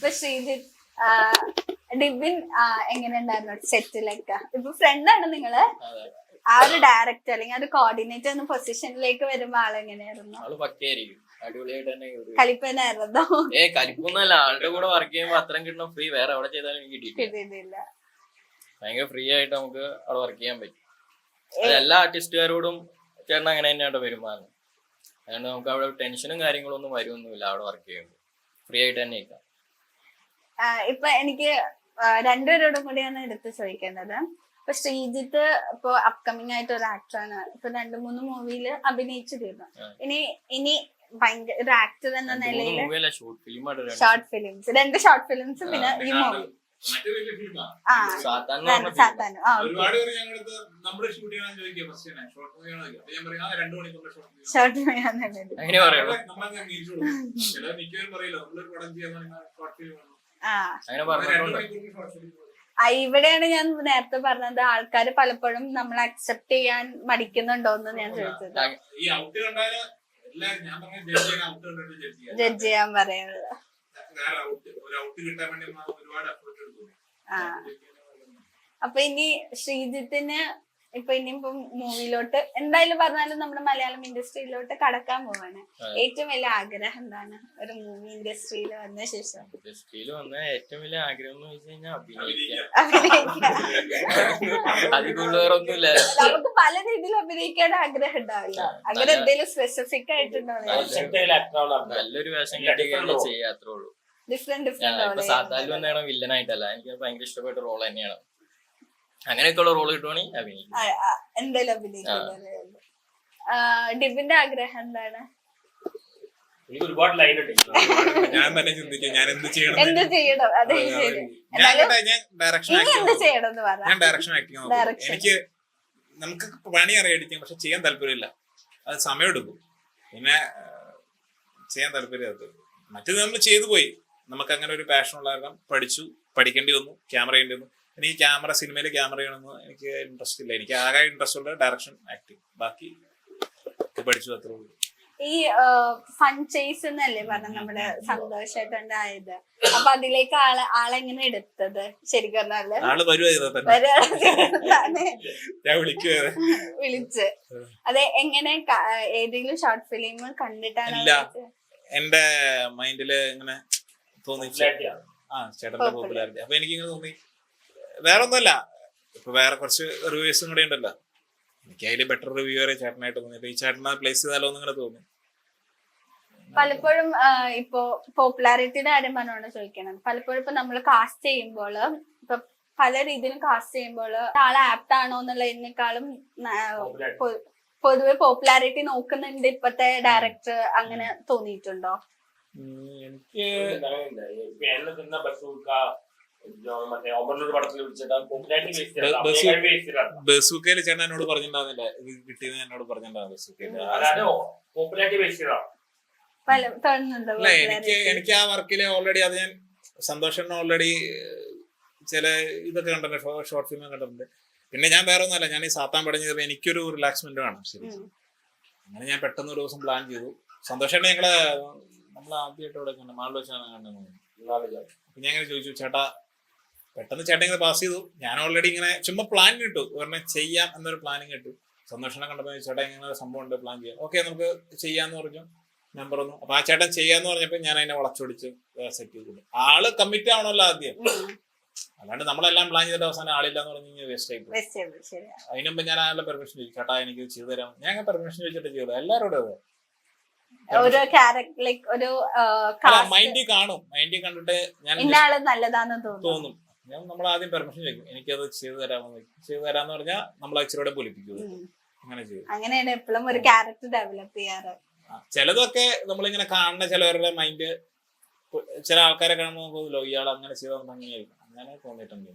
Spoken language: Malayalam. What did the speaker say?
ഇപ്പൊ ശ്രീജിത്ത് ഡിബിൻ എങ്ങനെ ഉണ്ടായിരുന്നു സെറ്റിലൊക്കെ? ഇപ്പൊ ഫ്രണ്ടാണ് നിങ്ങള്, ആ ഒരു ഡയറക്ടർ അല്ലെങ്കിൽ ഒരു കോർഡിനേറ്റർ എന്ന പൊസിഷനിലേക്ക് വരുമ്പോ ആളെങ്ങനെയായിരുന്നു? കലിപ്പനായിരുന്നോ? കലിപ്പൊന്നല്ല, ആളുടെ കൂടെ വർക്ക് ചെയ്യുമ്പോ അത്രയും കിട്ടുന്ന ഫ്രീ വേറെ എവിടെ ചെയ്താലും എനിക്ക് കിട്ടിയിട്ടില്ല. ഭയങ്കര ഫ്രീ ആയിട്ട് നമുക്ക് അവിടെ വർക്ക് ചെയ്യാൻ പറ്റും. എല്ലാ ആർട്ടിസ്റ്റുകാരോടും ചേട്ടൻ അങ്ങനെ തന്നെയാണ് പെരുമാറുന്നത്. അതുകൊണ്ട് നമുക്ക് അവിടെ ടെൻഷനും കാര്യങ്ങളൊന്നും വരുമൊന്നുമില്ല. അവിടെ വർക്ക് ചെയ്യുമ്പോൾ ഫ്രീ ആയിട്ട് തന്നെ ഇരിക്കാം. ഇപ്പൊ എനിക്ക് രണ്ടുപേരോടും കൂടിയാണ് എടുത്ത് ചോദിക്കേണ്ടത്. ഇപ്പൊ ശ്രീജിത്ത് ഇപ്പൊ അപ്കമിങ് ആയിട്ട് ഒരു ആക്ടറാണ്. ഇപ്പൊ 2-3 മൂവിയിൽ അഭിനയിച്ചു തീർന്നു. ഇനി ഭയങ്കര ഒരു ആക്ടർ എന്ന നിലയിൽ ഷോർട്ട് ഫിലിംസ്, 2 ഷോർട്ട് ഫിലിംസും പിന്നെ ഈ മൂവി ഷോർട്ട് ഇവിടെയാണ് ഞാൻ നേരത്തെ പറഞ്ഞത്, ആൾക്കാര് പലപ്പോഴും നമ്മൾ അക്സെപ്റ്റ് ചെയ്യാൻ മടിക്കുന്നുണ്ടോന്ന് ഞാൻ ചോദിച്ചത്. ജഡ്ജ് ചെയ്യാൻ പറയുന്നത്. അപ്പൊ ഇനി ശ്രീജിത്തിന് ഇപ്പൊ ഇനിയിപ്പോ മൂവിയിലോട്ട് എന്തായാലും പറഞ്ഞാലും നമ്മുടെ മലയാളം ഇൻഡസ്ട്രിയിലോട്ട് കടക്കാൻ പോവാണ്. ഏറ്റവും വലിയ ആഗ്രഹം എന്താണ് ഒരു മൂവി ഇൻഡസ്ട്രിയിൽ വന്ന ശേഷം? ഇൻഡസ്ട്രിയിൽ വന്ന ഏറ്റവും വലിയ ആഗ്രഹം എന്ന് വെച്ച് കഴിഞ്ഞാൽ നമുക്ക് പല രീതിയിലും അഭിനയിക്കാൻ ആഗ്രഹം ഉണ്ടാവില്ല. അങ്ങനെ എന്തെങ്കിലും സ്പെസിഫിക് ആയിട്ടുണ്ടോ? നല്ലൊരു വേഷം കിട്ടുകയാണ് ചെയ്യാത്രേ ഉള്ളൂ. ഡിഫറെന്റ് സാധാരണ വില്ലനായിട്ടല്ല, എനിക്ക് ഭയങ്കര ഇഷ്ടപ്പെട്ട റോൾ തന്നെയാണ്. അങ്ങനെയൊക്കെയുള്ള റോൾ കിട്ടുവാണെങ്കിൽ എന്തായാലും അഭിനയിക്കുന്നത്. ഡിബിന്റെ ആഗ്രഹം എന്താണ്? ഒരുപാട് ലൈൻ ഉണ്ട്, ഞാൻ തന്നെ ചിന്തിക്കാം ഞാൻ എന്ത് ചെയ്യണം. ഞാൻ ഡയറക്ഷൻ ആക്ടിങ്. എനിക്ക് നമുക്ക് പണി അറിയാം എഡിറ്റിങ്, പക്ഷെ ചെയ്യാൻ താല്പര്യമില്ല. അത് സമയം എടുക്കും, പിന്നെ ചെയ്യാൻ താല്പര്യം. മറ്റേത് നമ്മൾ ചെയ്തു പോയി. നമുക്ക് അങ്ങനെ ഒരു പാഷൻ ഉള്ള കാരണം പഠിക്കേണ്ടി വന്നു, ക്യാമറ ചെയ്യേണ്ടി വന്നു. എനിക്ക് ക്യാമറ, സിനിമയിൽ ക്യാമറ ചെയ്യണമെന്ന് എനിക്ക് ഇൻട്രസ്റ്റ് ഇല്ല. എനിക്ക് ആകെ ഇൻട്രസ്റ്റ് ഉള്ള ഡയറക്ഷൻ, ആക്ടിങ്, ബാക്കി പഠിച്ചു, അത്രേ ഉള്ളൂ. ഈ ഫൺ ചേസ് എന്നല്ലേ പറഞ്ഞ നമ്മുടെ സന്തോഷായിട്ടുണ്ടായത്. അപ്പൊ അതിലേക്ക് ആളെങ്ങനെ എടുത്തത്? ശരിക്കും പറഞ്ഞാല് ആള് വിളിച്ച് അതെ, എങ്ങനെ ഏതെങ്കിലും ഷോർട്ട് ഫിലിം കണ്ടിട്ടാണ്? എന്റെ മൈൻഡില് ഇങ്ങനെ തോന്നി ചേട്ടന്റെ പോപ്പുലാരിറ്റി. അപ്പൊ എനിക്കിങ്ങനെ തോന്നി, വേറെ ഒന്നുമല്ല, ഇപ്പൊ വേറെ കുറച്ച് റിവ്യൂസും കൂടെ ഉണ്ടല്ലോ, എനിക്ക് അതില് ബെറ്റർ റിവ്യൂവറെ ചേട്ടനായിട്ട് തോന്നി. ഈ ചേട്ടനെ പ്ലേസ് ചെയ്താലോ എന്നിങ്ങനെ തോന്നി. പലപ്പോഴും ഇപ്പൊ പോപ്പുലാരിറ്റിയുടെ കാര്യം പറഞ്ഞോണ്ട് ചോദിക്കണം. പലപ്പോഴും ഇപ്പൊ നമ്മൾ കാസ്റ്റ് ചെയ്യുമ്പോൾ, ഇപ്പൊ പല രീതിയിലും കാസ്റ്റ് ചെയ്യുമ്പോൾ ആളെ ആപ്റ്റ് ആണോ എന്നുള്ളതിനേക്കാളും പൊതുവെ പോപ്പുലാരിറ്റി നോക്കുന്നുണ്ട് ഇപ്പത്തെ ഡയറക്ടർ. അങ്ങനെ തോന്നിയിട്ടുണ്ടോ? എനിക്ക് ബസൂക്കയില് ചേട്ടൻ എന്നോട് പറഞ്ഞിട്ടുണ്ടാവുന്നില്ല, ഇത് കിട്ടിയെന്ന് എന്നോട് പറഞ്ഞിട്ടുണ്ടാവും. എനിക്ക് ആ വർക്കില് ഓൾറെഡി അത് ഞാൻ സന്തോഷം ഓൾറെഡി ചില ഇതൊക്കെ കണ്ടിട്ടുണ്ട്, ഷോർട്ട് ഫിലിം കണ്ടിട്ടുണ്ട്. പിന്നെ ഞാൻ വേറെ ഒന്നുമല്ല, ഞാൻ ഈ സാത്താൻ പടഞ്ഞത് എനിക്കൊരു റിലാക്സ്മെന്റ് വേണം ശരി. അങ്ങനെ ഞാൻ പെട്ടെന്ന് ഒരു ദിവസം പ്ലാൻ ചെയ്തു. സന്തോഷം നമ്മൾ ആദ്യമായിട്ട് ഇവിടെ മാളിൽ വെച്ചാണ് കണ്ടത്. അപ്പൊ ഞാൻ ഇങ്ങനെ ചോദിച്ചു, ചേട്ടാ പെട്ടെന്ന് ചേട്ടൻ ഇങ്ങനെ പാസ് ചെയ്തു. ഞാൻ ഓൾറെഡി ഇങ്ങനെ ചുമ്മാ പ്ലാൻ കിട്ടു, പറഞ്ഞാൽ ചെയ്യാം എന്നൊരു പ്ലാനിങ് കിട്ടു. സന്തോഷനെ കണ്ടപ്പോൾ ചേട്ടാ ഇങ്ങനെ ഒരു സംഭവം ഉണ്ട്, പ്ലാൻ ചെയ്യാം. ഓക്കെ നമുക്ക് ചെയ്യാന്ന് പറഞ്ഞു, നമ്പർ ഒന്നും. അപ്പൊ ആ ചേട്ടൻ ചെയ്യാന്ന് പറഞ്ഞപ്പോ ഞാൻ അതിനെ വളച്ചൊടിച്ച് സെറ്റ് ചെയ്തു. ആള് കമ്മിറ്റ് ആവണമല്ലോ ആദ്യം, അല്ലാണ്ട് നമ്മളെല്ലാം പ്ലാൻ ചെയ്തിട്ട് അവസാനം ആളില്ലാന്ന് പറഞ്ഞു കഴിഞ്ഞാൽ വേസ്റ്റ് ആയി പോകും. അതിന് മുമ്പ് ഞാൻ ആളുടെ പെർമിഷൻ ചോദിച്ചു, ചേട്ടാ എനിക്ക് ചെയ്തു തരാം. ഞാൻ പെർമിഷൻ ചോദിച്ചിട്ട് ചെയ്തു. എല്ലാവരോടും അതെ, മൈൻഡിൽ കാണും, മൈൻഡിൽ കണ്ടിട്ട് ഞാൻ തോന്നും. ഞാൻ നമ്മൾ ആദ്യം പെർമിഷൻ ചോദിക്കും, എനിക്കത് ചെയ്തു തരാമെന്ന് പറഞ്ഞാൽ നമ്മൾ ഇച്ചിരി പൊലിപ്പിക്കും. അങ്ങനെ ചെയ്യും. അങ്ങനെയാണ് എപ്പോഴും ഒരു ക്യാരക്ടർ ഡെവലപ്പ് ചെയ്യാറ്. ചിലതൊക്കെ നമ്മളിങ്ങനെ കാണുന്ന ചിലവരുടെ മൈൻഡ്, ചില ആൾക്കാരെ കാണുമ്പോൾ നോക്കുമല്ലോ ഇയാൾ അങ്ങനെ ചെയ്താൽ ഭംഗിയായിരിക്കും, അങ്ങനെ തോന്നിയിട്ടുണ്ട്.